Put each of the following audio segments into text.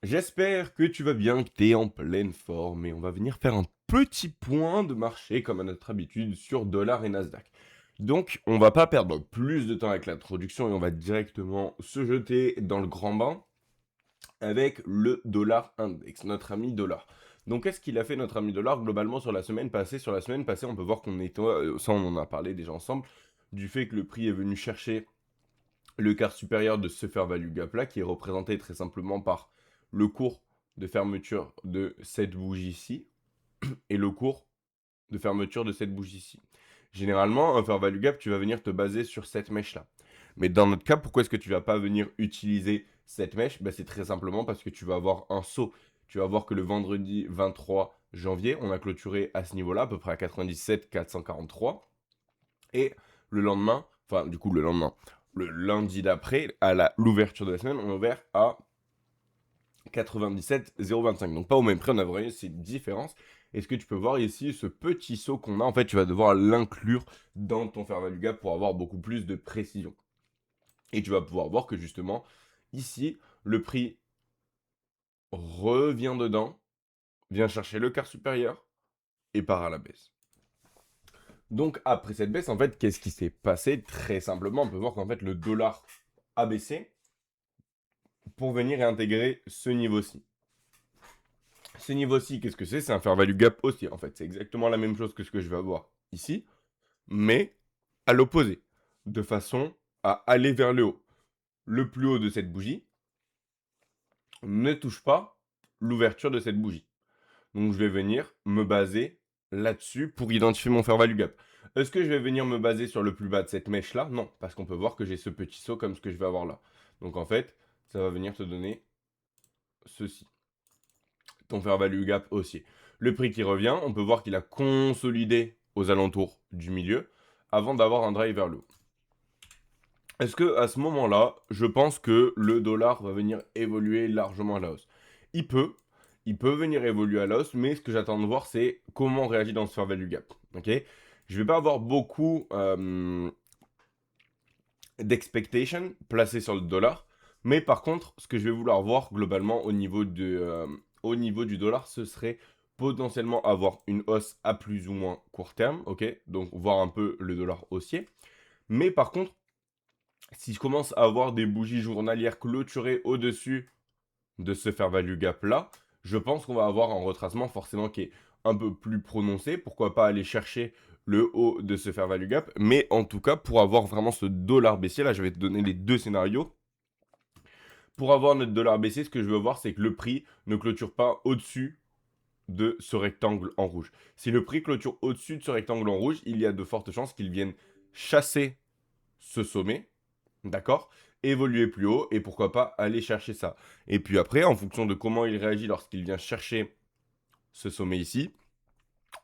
J'espère que tu vas bien, que tu es en pleine forme et on va venir faire un petit point de marché comme à notre habitude sur dollar et Nasdaq. Donc, on va pas perdre plus de temps avec l'introduction et on va directement se jeter dans le grand bain avec le dollar index, notre ami dollar. Donc, qu'est-ce qu'il a fait notre ami dollar globalement sur la semaine passée? Sur la semaine passée, on peut voir qu'on était, ça on en a parlé déjà ensemble, du fait que le prix est venu chercher le quart supérieur de ce fair value gap là, qui est représenté très simplement par le cours de fermeture de cette bougie-ci et le cours de fermeture de cette bougie-ci. Généralement, un fair value gap, tu vas venir te baser sur cette mèche-là. Mais dans notre cas, pourquoi est-ce que tu vas pas venir utiliser cette mèche? C'est très simplement parce que tu vas avoir un saut. Tu vas voir que le vendredi 23 janvier, on a clôturé à ce niveau-là, à peu près à 97 443. Et le lendemain, enfin du coup le lendemain, le lundi d'après, à l'ouverture de la semaine, on a ouvert à 97 025. Donc pas au même prix, on a vraiment cette différence. Et ce que tu peux voir ici, ce petit saut qu'on a, en fait, tu vas devoir l'inclure dans ton fair value gap pour avoir beaucoup plus de précision. Et tu vas pouvoir voir que justement, ici, le prix revient dedans, vient chercher le quart supérieur et part à la baisse. Donc après cette baisse, en fait, qu'est-ce qui s'est passé? Très simplement, on peut voir qu'en fait, le dollar a baissé pour venir réintégrer ce niveau-ci. Ce niveau-ci, qu'est-ce que c'est? C'est un fair value gap haussier. En fait, c'est exactement la même chose que ce que je vais avoir ici, mais à l'opposé, de façon à aller vers le haut. Le plus haut de cette bougie ne touche pas l'ouverture de cette bougie. Donc je vais venir me baser là-dessus pour identifier mon fair value gap. Est-ce que je vais venir me baser sur le plus bas de cette mèche-là? Non, parce qu'on peut voir que j'ai ce petit saut comme ce que je vais avoir là. Donc en fait, ça va venir te donner ceci. Ton fair value gap haussier. Le prix qui revient, on peut voir qu'il a consolidé aux alentours du milieu avant d'avoir un drive vers le haut. Est-ce que à ce moment-là, je pense que le dollar va venir évoluer largement à la hausse? Il peut, il peut venir évoluer à la hausse, mais ce que j'attends de voir, c'est comment on réagit dans ce fair value gap. Ok? Je vais pas avoir beaucoup d'expectation placé sur le dollar, mais par contre, ce que je vais vouloir voir globalement au niveau du dollar, ce serait potentiellement avoir une hausse à plus ou moins court terme, ok? Donc voir un peu le dollar haussier. Mais par contre, si je commence à avoir des bougies journalières clôturées au-dessus de ce fair value gap là, je pense qu'on va avoir un retracement forcément qui est un peu plus prononcé. Pourquoi pas aller chercher le haut de ce fair value gap, mais en tout cas, pour avoir vraiment ce dollar baissier, là je vais te donner les deux scénarios. Pour avoir notre dollar baissier, ce que je veux voir, c'est que le prix ne clôture pas au-dessus de ce rectangle en rouge. Si le prix clôture au-dessus de ce rectangle en rouge, il y a de fortes chances qu'il vienne chasser ce sommet, d'accord? Évoluer plus haut et pourquoi pas aller chercher ça. Et puis après, en fonction de comment il réagit lorsqu'il vient chercher ce sommet ici,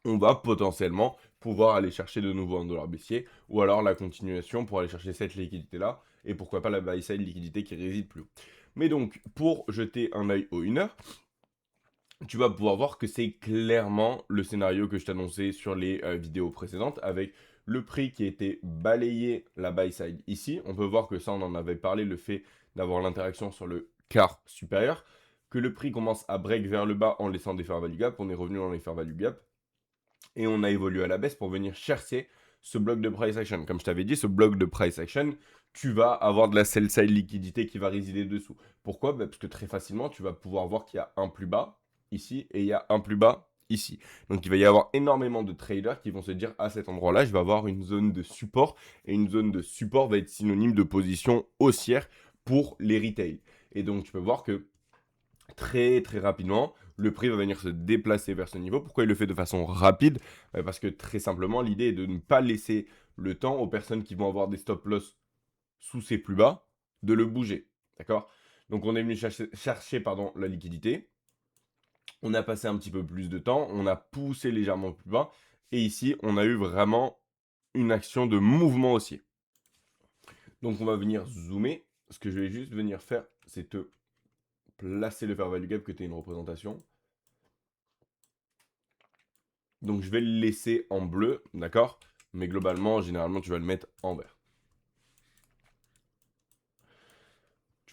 on va potentiellement pouvoir aller chercher de nouveau un dollar baissier ou alors la continuation pour aller chercher cette liquidité là et pourquoi pas la buy side liquidité qui réside plus haut. Mais donc, pour jeter un œil au 1 heure, tu vas pouvoir voir que c'est clairement le scénario que je t'annonçais sur les vidéos précédentes avec le prix qui était balayé la buy side ici. On peut voir que ça, on en avait parlé, le fait d'avoir l'interaction sur le quart supérieur, que le prix commence à break vers le bas en laissant des fair value gap. On est revenu dans les fair value gap et on a évolué à la baisse pour venir chercher ce bloc de price action. Comme je t'avais dit, ce bloc de price action, tu vas avoir de la sell side liquidité qui va résider dessous. Pourquoi? Parce que très facilement, tu vas pouvoir voir qu'il y a un plus bas ici et il y a un plus bas ici. Donc il va y avoir énormément de traders qui vont se dire à cet endroit-là, je vais avoir une zone de support et une zone de support va être synonyme de position haussière pour les retail. Et donc tu peux voir que très très rapidement, le prix va venir se déplacer vers ce niveau. Pourquoi il le fait de façon rapide? Parce que très simplement, l'idée est de ne pas laisser le temps aux personnes qui vont avoir des stop loss sous ces plus bas de le bouger. D'accord? Donc on est venu chercher pardon, la liquidité. On a passé un petit peu plus de temps. On a poussé légèrement plus bas. Et ici, on a eu vraiment une action de mouvement haussier. Donc on va venir zoomer. Ce que je vais juste venir faire, c'est te placer le fair value gap que tu aies une représentation. Donc je vais le laisser en bleu, d'accord? Mais globalement, généralement, tu vas le mettre en vert.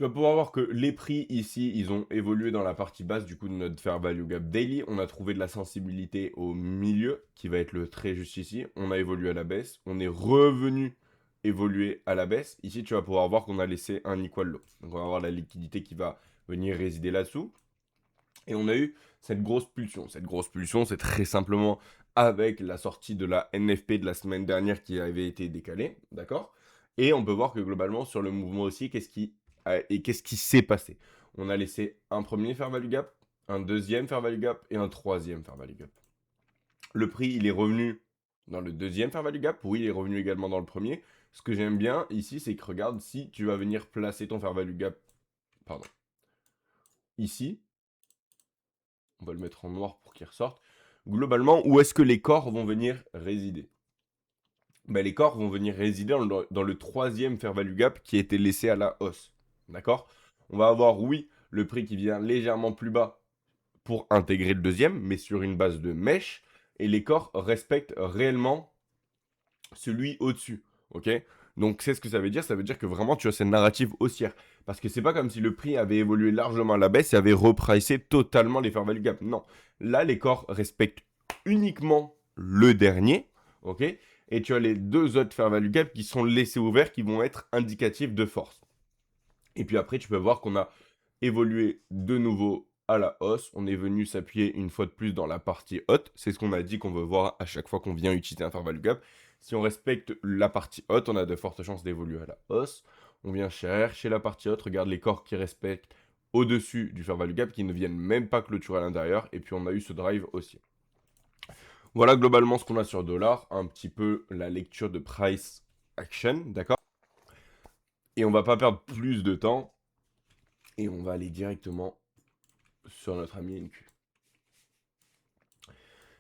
Tu vas pouvoir voir que les prix ici, ils ont évolué dans la partie basse du coup de notre Fair Value Gap Daily. On a trouvé de la sensibilité au milieu, qui va être le trait juste ici. On a évolué à la baisse. On est revenu évoluer à la baisse. Ici, tu vas pouvoir voir qu'on a laissé un equal low. Donc, on va avoir la liquidité qui va venir résider là-dessous. Et on a eu cette grosse pulsion. Cette grosse pulsion, c'est très simplement avec la sortie de la NFP de la semaine dernière qui avait été décalée. D'accord? Et on peut voir que globalement, sur le mouvement aussi, qu'est-ce qui s'est passé? On a laissé un premier Fair Value Gap, un deuxième Fair Value Gap et un troisième Fair Value Gap. Le prix, il est revenu dans le deuxième Fair Value Gap. Oui, il est revenu également dans le premier. Ce que j'aime bien ici, c'est que regarde, si tu vas venir placer ton Fair Value Gap, pardon, ici, on va le mettre en noir pour qu'il ressorte. Globalement, où est-ce que les corps vont venir résider? Ben, les corps vont venir résider dans le troisième Fair Value Gap qui a été laissé à la hausse. D'accord? On va avoir, oui, le prix qui vient légèrement plus bas pour intégrer le deuxième, mais sur une base de mèche. Et les corps respectent réellement celui au-dessus. Ok? Donc, c'est ce que ça veut dire. Ça veut dire que vraiment, tu as cette narrative haussière. Parce que c'est pas comme si le prix avait évolué largement à la baisse et avait repricé totalement les fair value gap. Non. Là, les corps respectent uniquement le dernier. Ok? Et tu as les deux autres fair value gap qui sont laissés ouverts, qui vont être indicatifs de force. Et puis après, tu peux voir qu'on a évolué de nouveau à la hausse. On est venu s'appuyer une fois de plus dans la partie haute. C'est ce qu'on a dit qu'on veut voir à chaque fois qu'on vient utiliser un fair value gap. Si on respecte la partie haute, on a de fortes chances d'évoluer à la hausse. On vient chercher la partie haute. Regarde les corps qui respectent au-dessus du fair value gap, qui ne viennent même pas clôturer à l'intérieur. Et puis on a eu ce drive aussi. Voilà globalement ce qu'on a sur dollar. Un petit peu la lecture de price action, d'accord? Et on va pas perdre plus de temps. Et on va aller directement sur notre ami NQ.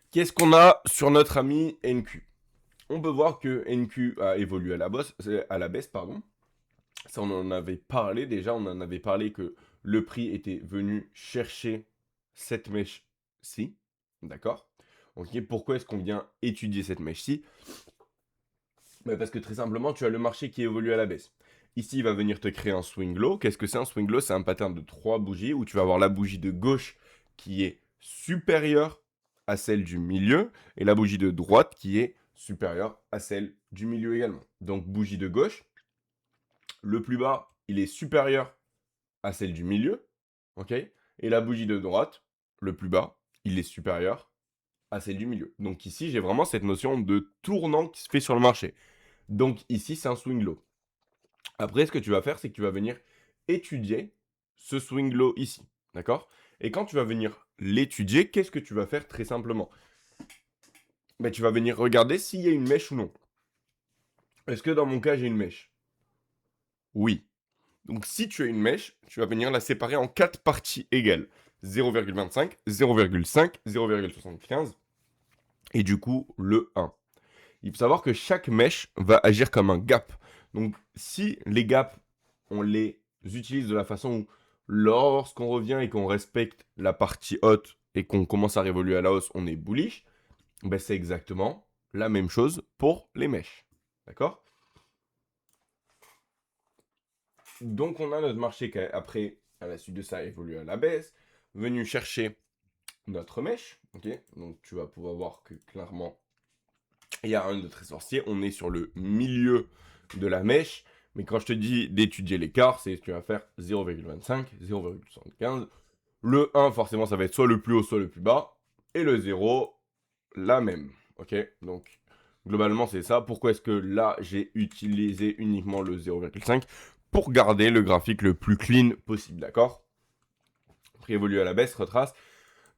Qu'est-ce qu'on a sur notre ami NQ? On peut voir que NQ a évolué à la baisse, pardon. Ça, on en avait parlé déjà. On en avait parlé que le prix était venu chercher cette mèche-ci. D'accord? Ok, pourquoi est-ce qu'on vient étudier cette mèche-ci? Parce que très simplement, tu as le marché qui évolue à la baisse. Ici, il va venir te créer un swing low. Qu'est-ce que c'est un swing low? C'est un pattern de 3 bougies où tu vas avoir la bougie de gauche qui est supérieure à celle du milieu et la bougie de droite qui est supérieure à celle du milieu également. Donc, bougie de gauche, le plus bas, il est supérieur à celle du milieu. Ok? Et la bougie de droite, le plus bas, il est supérieur à celle du milieu. Donc, ici, j'ai vraiment cette notion de tournant qui se fait sur le marché. Donc, ici, c'est un swing low. Après, ce que tu vas faire, c'est que tu vas venir étudier ce swing low ici. D'accord? Et quand tu vas venir l'étudier, qu'est-ce que tu vas faire très simplement? Tu vas venir regarder s'il y a une mèche ou non. Est-ce que dans mon cas, j'ai une mèche? Oui. Donc, si tu as une mèche, tu vas venir la séparer en 4 parties égales. 0,25, 0,5, 0,75 et du coup, le 1. Il faut savoir que chaque mèche va agir comme un gap. Donc, si les gaps, on les utilise de la façon où, lorsqu'on revient et qu'on respecte la partie haute et qu'on commence à révoluer à la hausse, on est bullish, c'est exactement la même chose pour les mèches. D'accord? Donc, on a notre marché qui, après, à la suite de ça, évolue à la baisse, venu chercher notre mèche. Ok? Donc, tu vas pouvoir voir que clairement, il y a un de très sorcier. On est sur le milieu de la mèche. Mais quand je te dis d'étudier l'écart, c'est que tu vas faire 0,25, 0,75. Le 1, forcément, ça va être soit le plus haut, soit le plus bas. Et le 0, la même. Ok? Donc, globalement, c'est ça. Pourquoi est-ce que là, j'ai utilisé uniquement le 0,5? Pour garder le graphique le plus clean possible. D'accord? Après, évolue à la baisse, retrace.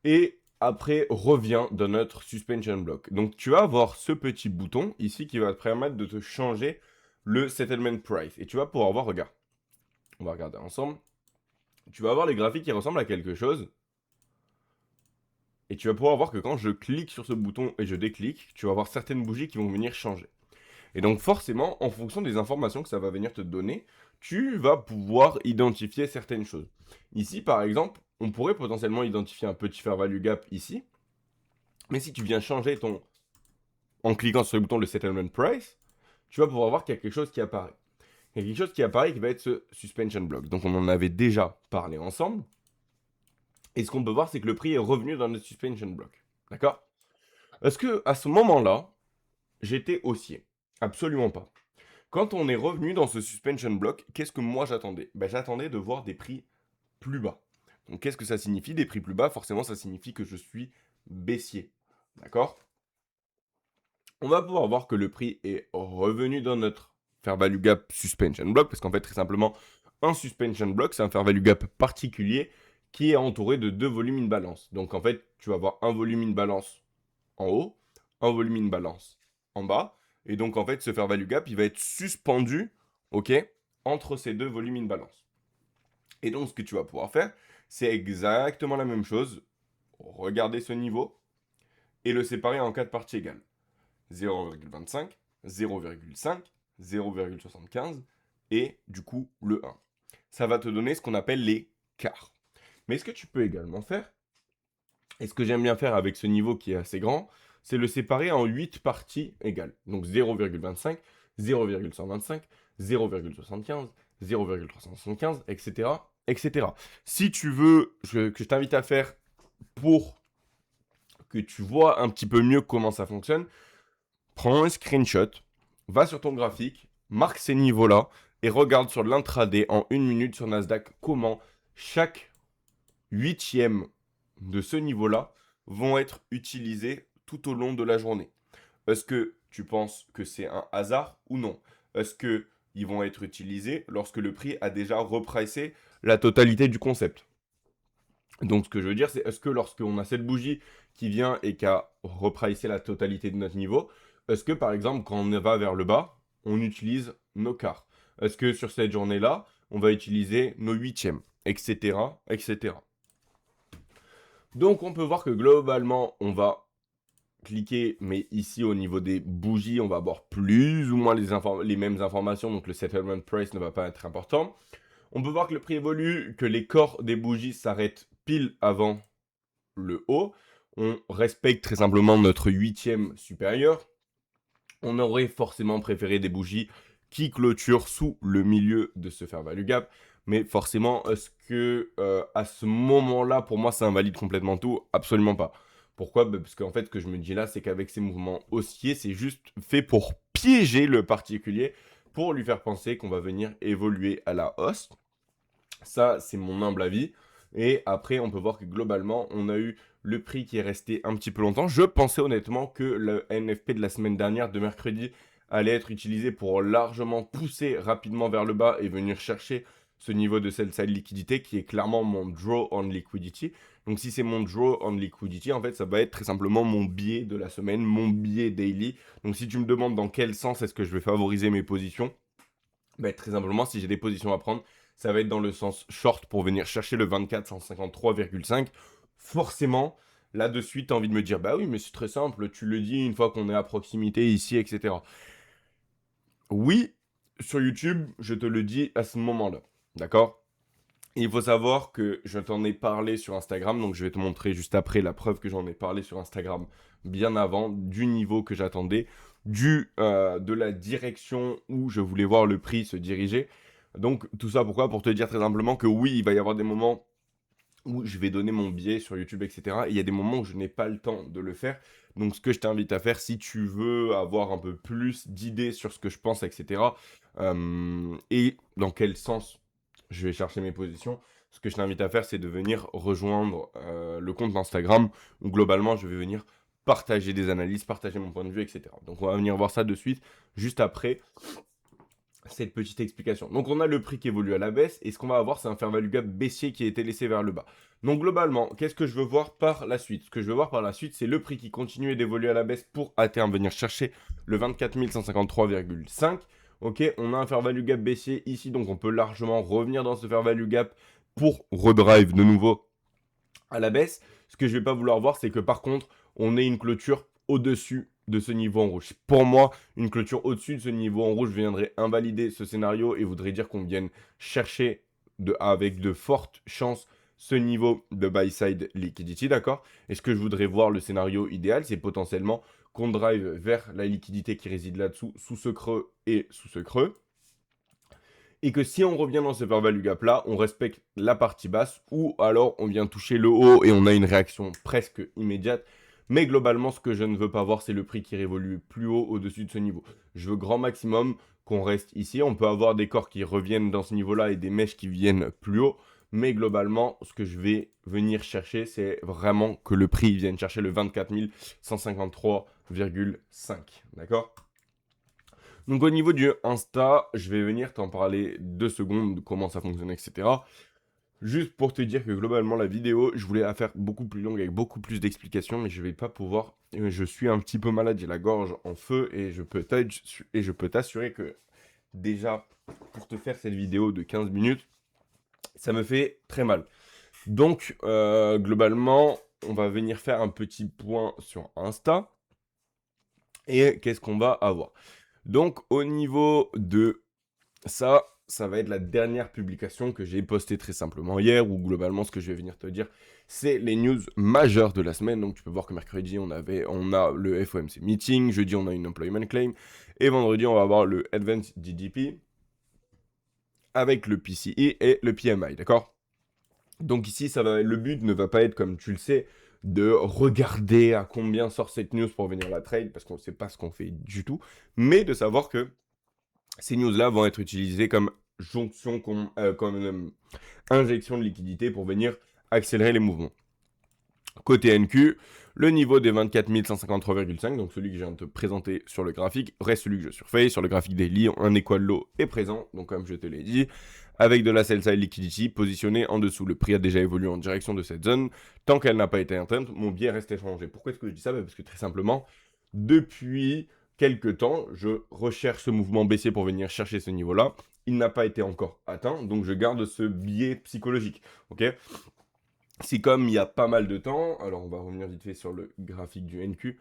Et après, revient dans notre suspension block. Donc, tu vas avoir ce petit bouton ici qui va te permettre de te changer le settlement price. Et tu vas pouvoir voir, regarde, on va regarder ensemble. Tu vas avoir les graphiques qui ressemblent à quelque chose. Et tu vas pouvoir voir que quand je clique sur ce bouton et je déclique, tu vas avoir certaines bougies qui vont venir changer. Et donc forcément, en fonction des informations que ça va venir te donner, tu vas pouvoir identifier certaines choses. Ici, par exemple, on pourrait potentiellement identifier un petit fair value gap ici. Mais si tu viens changer en cliquant sur le bouton de settlement price, tu vas pouvoir voir qu'il y a quelque chose qui apparaît. il y a quelque chose qui apparaît qui va être ce suspension block. Donc on en avait déjà parlé ensemble. Et ce qu'on peut voir, c'est que le prix est revenu dans notre suspension block. D'accord? Est-ce que à ce moment-là, j'étais haussier? Absolument pas. Quand on est revenu dans ce suspension block, qu'est-ce que moi j'attendais? J'attendais de voir des prix plus bas. Donc qu'est-ce que ça signifie des prix plus bas? Forcément, ça signifie que je suis baissier. D'accord? On va pouvoir voir que le prix est revenu dans notre fair value gap suspension block, parce qu'en fait, très simplement, un suspension block, c'est un fair value gap particulier qui est entouré de deux volumes in balance. Donc en fait, tu vas avoir un volume in balance en haut, un volume in balance en bas, et donc en fait, ce fair value gap, il va être suspendu, ok, entre ces deux volumes in balance. Et donc, ce que tu vas pouvoir faire, c'est exactement la même chose. Regarder ce niveau et le séparer en quatre parties égales. 0,25, 0,5, 0,75 et du coup le 1. Ça va te donner ce qu'on appelle les quarts. Mais ce que tu peux également faire, et ce que j'aime bien faire avec ce niveau qui est assez grand, c'est le séparer en 8 parties égales. Donc 0,25, 0,125, 0,75, 0,375, etc., etc. Si tu veux que je t'invite à faire pour que tu vois un petit peu mieux comment ça fonctionne, prends un screenshot, va sur ton graphique, marque ces niveaux-là et regarde sur l'intraday en 1 minute sur Nasdaq comment chaque huitième de ce niveau-là vont être utilisés tout au long de la journée. Est-ce que tu penses que c'est un hasard ou non? Est-ce qu'ils vont être utilisés lorsque le prix a déjà repricé la totalité du concept? Donc ce que je veux dire, c'est est-ce que lorsqu'on a cette bougie qui vient et qui a repricé la totalité de notre niveau, est-ce que par exemple quand on va vers le bas, on utilise nos quarts? Est-ce que sur cette journée-là, on va utiliser nos huitièmes, etc., etc. Donc on peut voir que globalement, on va cliquer, mais ici au niveau des bougies, on va avoir plus ou moins les mêmes informations, donc le settlement price ne va pas être important. On peut voir que le prix évolue, que les corps des bougies s'arrêtent pile avant le haut. On respecte très simplement notre huitième supérieur. On aurait forcément préféré des bougies qui clôturent sous le milieu de ce fair value gap. Mais forcément, est-ce que à ce moment-là, pour moi, ça invalide complètement tout? Absolument pas. Pourquoi? Parce qu'en fait, ce que je me dis là, c'est qu'avec ces mouvements haussiers, c'est juste fait pour piéger le particulier, pour lui faire penser qu'on va venir évoluer à la hausse. Ça, c'est mon humble avis. Et après, on peut voir que globalement, on a eu le prix qui est resté un petit peu longtemps. Je pensais honnêtement que le NFP de la semaine dernière, de mercredi, allait être utilisé pour largement pousser rapidement vers le bas et venir chercher ce niveau de sell-side liquidité qui est clairement mon draw on liquidity. Donc si c'est mon draw on liquidity, en fait, ça va être très simplement mon biais de la semaine, mon biais daily. Donc si tu me demandes dans quel sens est-ce que je vais favoriser mes positions, très simplement, si j'ai des positions à prendre, ça va être dans le sens short pour venir chercher le 24 153,5. Forcément, là de suite, tu as envie de me dire, bah oui, mais c'est très simple, tu le dis une fois qu'on est à proximité ici, etc. Oui, sur YouTube, je te le dis à ce moment-là. D'accord? Il faut savoir que je t'en ai parlé sur Instagram, donc je vais te montrer juste après la preuve que j'en ai parlé sur Instagram bien avant, du niveau que j'attendais, de la direction où je voulais voir le prix se diriger. Donc tout ça pourquoi? Pour te dire très simplement que oui, il va y avoir des moments où je vais donner mon billet sur YouTube, etc. Et il y a des moments où je n'ai pas le temps de le faire. Donc ce que je t'invite à faire, si tu veux avoir un peu plus d'idées sur ce que je pense, etc., et dans quel sens je vais chercher mes positions, ce que je t'invite à faire, c'est de venir rejoindre le compte Instagram, où globalement, je vais venir partager des analyses, partager mon point de vue, etc. Donc on va venir voir ça de suite, juste après cette petite explication. Donc on a le prix qui évolue à la baisse et ce qu'on va avoir c'est un fair value gap baissier qui a été laissé vers le bas. Donc globalement, qu'est-ce que je veux voir par la suite? Ce que je veux voir par la suite, c'est le prix qui continue d'évoluer à la baisse pour à terme venir chercher le 24 153,5. Ok, on a un fair value gap baissier ici, donc on peut largement revenir dans ce fair value gap pour redrive de nouveau à la baisse. Ce que je vais pas vouloir voir, c'est que par contre, on ait une clôture au-dessus de ce niveau en rouge. Pour moi, une clôture au-dessus de ce niveau en rouge viendrait invalider ce scénario et voudrait dire qu'on vienne chercher avec de fortes chances ce niveau de buy side liquidity, d'accord? Et ce que je voudrais voir, le scénario idéal, c'est potentiellement qu'on drive vers la liquidité qui réside là-dessous, sous ce creux et sous ce creux. et que si on revient dans ce fair value gap là, on respecte la partie basse ou alors on vient toucher le haut et on a une réaction presque immédiate. Mais globalement, ce que je ne veux pas voir, c'est le prix qui révolue plus haut au-dessus de ce niveau. Je veux grand maximum qu'on reste ici. On peut avoir des corps qui reviennent dans ce niveau-là et des mèches qui viennent plus haut. Mais globalement, ce que je vais venir chercher, c'est vraiment que le prix vienne chercher le 24 153,5. D'accord? Donc au niveau du Insta, je vais venir t'en parler 2 secondes de comment ça fonctionne, etc. Juste pour te dire que globalement la vidéo, je voulais la faire beaucoup plus longue avec beaucoup plus d'explications, mais je vais pas pouvoir. Je suis un petit peu malade, j'ai la gorge en feu et je peux t'assurer que déjà pour te faire cette vidéo de 15 minutes, ça me fait très mal. Donc globalement, on va venir faire un petit point sur Insta et qu'est-ce qu'on va avoir. Donc au niveau de ça, ça va être la dernière publication que j'ai postée très simplement hier, où globalement ce que je vais venir te dire, c'est les news majeures de la semaine. Donc tu peux voir que mercredi, on a le FOMC meeting, jeudi on a une employment claim, et vendredi on va avoir le Advanced GDP avec le PCE et le PMI, d'accord? Donc ici, le but ne va pas être, comme tu le sais, de regarder à combien sort cette news pour venir la trade, parce qu'on ne sait pas ce qu'on fait du tout, mais de savoir que ces news-là vont être utilisées comme jonction, comme injection de liquidité pour venir accélérer les mouvements. Côté NQ, le niveau des 24 153,5, donc celui que je viens de te présenter sur le graphique, reste celui que je surveille. Sur le graphique daily, un equal low est présent, donc comme je te l'ai dit, avec de la sell side liquidity positionnée en dessous. Le prix a déjà évolué en direction de cette zone. Tant qu'elle n'a pas été atteinte, mon biais reste échangé. Pourquoi est-ce que je dis ça? Parce que très simplement, depuis quelques temps, je recherche ce mouvement baissier pour venir chercher ce niveau-là. Il n'a pas été encore atteint, donc je garde ce biais psychologique. Ok? C'est comme il y a pas mal de temps, alors on va revenir vite fait sur le graphique du NQ,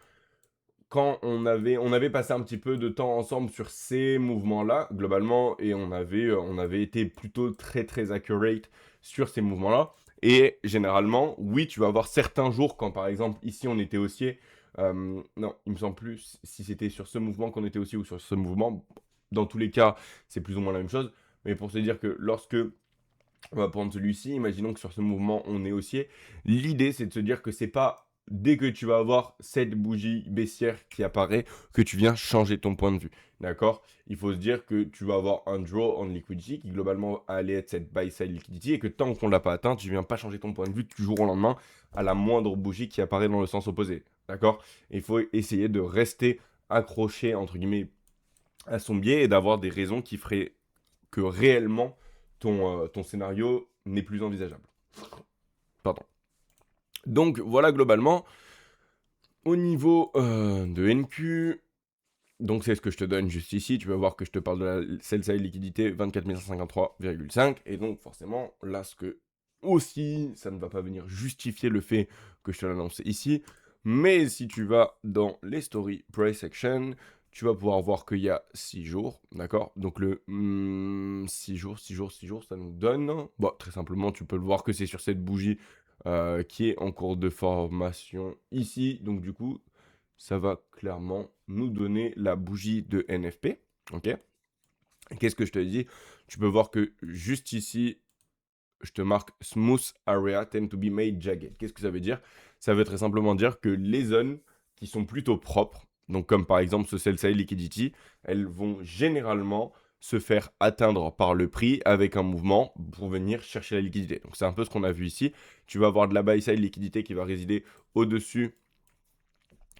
quand on avait passé un petit peu de temps ensemble sur ces mouvements-là, globalement, et on avait été plutôt très très accurate sur ces mouvements-là. Et généralement, oui, tu vas avoir certains jours, quand par exemple ici on était haussier, non, il me semble plus si c'était sur ce mouvement qu'on était haussier ou sur ce mouvement, dans tous les cas, c'est plus ou moins la même chose. Mais pour se dire que lorsque on va prendre celui-ci, imaginons que sur ce mouvement on est haussier. L'idée c'est de se dire que c'est pas dès que tu vas avoir cette bougie baissière qui apparaît que tu viens changer ton point de vue. D'accord? Il faut se dire que tu vas avoir un draw on liquidity qui globalement allait être cette buy side liquidity et que tant qu'on ne l'a pas atteint, tu viens pas changer ton point de vue du jour au lendemain à la moindre bougie qui apparaît dans le sens opposé. D'accord? Il faut essayer de rester accroché entre guillemets à son biais et d'avoir des raisons qui feraient que réellement ton scénario n'est plus envisageable. Pardon. Donc voilà globalement, au niveau de NQ, donc c'est ce que je te donne juste ici, tu vas voir que je te parle de la sell side liquidité 24 153,5, et donc forcément, là ce que aussi, ça ne va pas venir justifier le fait que je te l'annonce ici, mais si tu vas dans les story price action, tu vas pouvoir voir qu'il y a 6 jours, d'accord? Donc le 6 jours, ça nous donne... Bon, très simplement, tu peux le voir que c'est sur cette bougie qui est en cours de formation ici. Donc du coup, ça va clairement nous donner la bougie de NFP, ok? Qu'est-ce que je te dis? Tu peux voir que juste ici, je te marque Smooth Area Tend to be Made Jagged. Qu'est-ce que ça veut dire? Ça veut très simplement dire que les zones qui sont plutôt propres, donc comme par exemple ce sell side liquidity, elles vont généralement se faire atteindre par le prix avec un mouvement pour venir chercher la liquidité. Donc c'est un peu ce qu'on a vu ici. Tu vas avoir de la buy side liquidité qui va résider au-dessus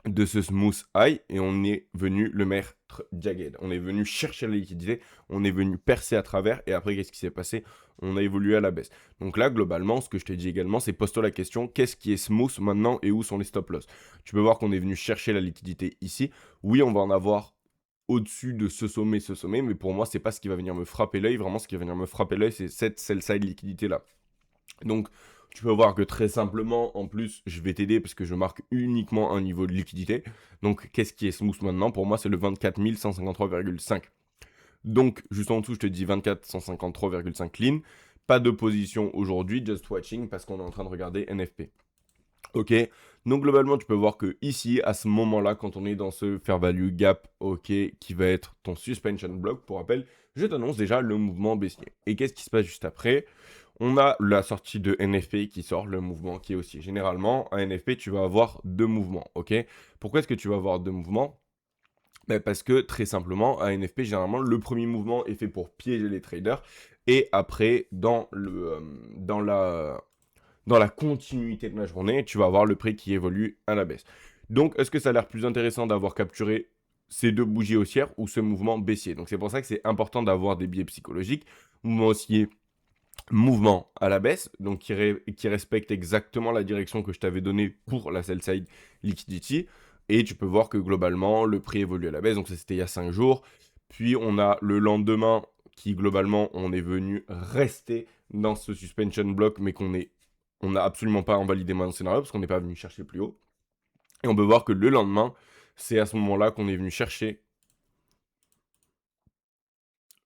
de ce smooth high et on est venu le mettre jagged. On est venu chercher la liquidité, on est venu percer à travers et après qu'est-ce qui s'est passé? On a évolué à la baisse. Donc là globalement ce que je t'ai dit également c'est pose-toi la question qu'est-ce qui est smooth maintenant et où sont les stop loss? Tu peux voir qu'on est venu chercher la liquidité ici. Oui on va en avoir au-dessus de ce sommet, mais pour moi c'est pas ce qui va venir me frapper l'œil. Vraiment ce qui va venir me frapper l'œil c'est cette sell side liquidité là. Donc, tu peux voir que très simplement, en plus, je vais t'aider parce que je marque uniquement un niveau de liquidité. Donc, qu'est-ce qui est smooth maintenant? Pour moi, c'est le 24 153,5. Donc, juste en dessous, je te dis 24 153,5 clean. Pas de position aujourd'hui, just watching parce qu'on est en train de regarder NFP. OK. Donc globalement, tu peux voir que ici, à ce moment-là, quand on est dans ce fair value gap, OK, qui va être ton suspension block, pour rappel, je t'annonce déjà le mouvement baissier. Et qu'est-ce qui se passe juste après? On a la sortie de NFP qui sort, le mouvement qui est aussi. Généralement, à NFP, tu vas avoir deux mouvements, OK? Pourquoi est-ce que tu vas avoir deux mouvements? Ben, parce que très simplement, à NFP, généralement, le premier mouvement est fait pour piéger les traders. Et après, dans la continuité de la journée, tu vas avoir le prix qui évolue à la baisse. Donc, est-ce que ça a l'air plus intéressant d'avoir capturé ces deux bougies haussières ou ce mouvement baissier? Donc, c'est pour ça que c'est important d'avoir des biais psychologiques. Mouvement haussier, mouvement à la baisse, donc qui respecte exactement la direction que je t'avais donnée pour la sell side liquidity. Et tu peux voir que globalement, le prix évolue à la baisse. Donc, ça, c'était il y a 5 jours. Puis, on a le lendemain qui, globalement, on est venu rester dans ce suspension block, mais on n'a absolument pas invalidé mon scénario parce qu'on n'est pas venu chercher plus haut. Et on peut voir que le lendemain, c'est à ce moment-là qu'on est venu chercher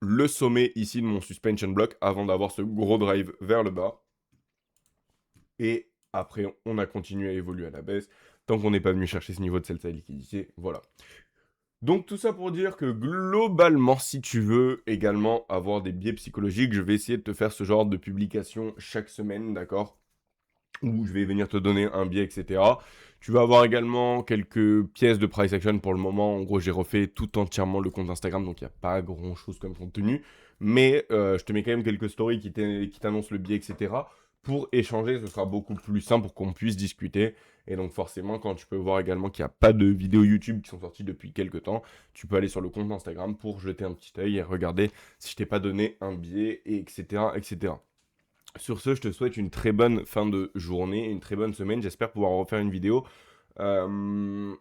le sommet ici de mon suspension block avant d'avoir ce gros drive vers le bas. Et après, on a continué à évoluer à la baisse tant qu'on n'est pas venu chercher ce niveau de sell-side liquidité. Voilà. Donc tout ça pour dire que globalement, si tu veux également avoir des biais psychologiques, je vais essayer de te faire ce genre de publication chaque semaine, d'accord? Où je vais venir te donner un biais, etc. Tu vas avoir également quelques pièces de price action pour le moment. En gros, j'ai refait tout entièrement le compte Instagram, donc il n'y a pas grand-chose comme contenu. Mais je te mets quand même quelques stories qui t'annoncent le biais, etc. Pour échanger, ce sera beaucoup plus simple pour qu'on puisse discuter. Et donc forcément, quand tu peux voir également qu'il n'y a pas de vidéos YouTube qui sont sorties depuis quelques temps, tu peux aller sur le compte Instagram pour jeter un petit œil et regarder si je t'ai pas donné un biais, etc., etc. Sur ce, je te souhaite une très bonne fin de journée, une très bonne semaine. J'espère pouvoir refaire une vidéo. Euh,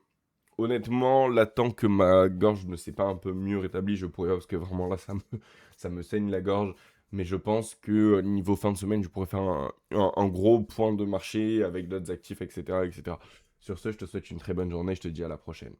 Honnêtement, là, tant que ma gorge ne s'est pas un peu mieux rétablie, je pourrais, parce que vraiment là, ça me saigne la gorge. Mais je pense que niveau fin de semaine, je pourrais faire un gros point de marché avec d'autres actifs, etc., etc. Sur ce, je te souhaite une très bonne journée. Je te dis à la prochaine.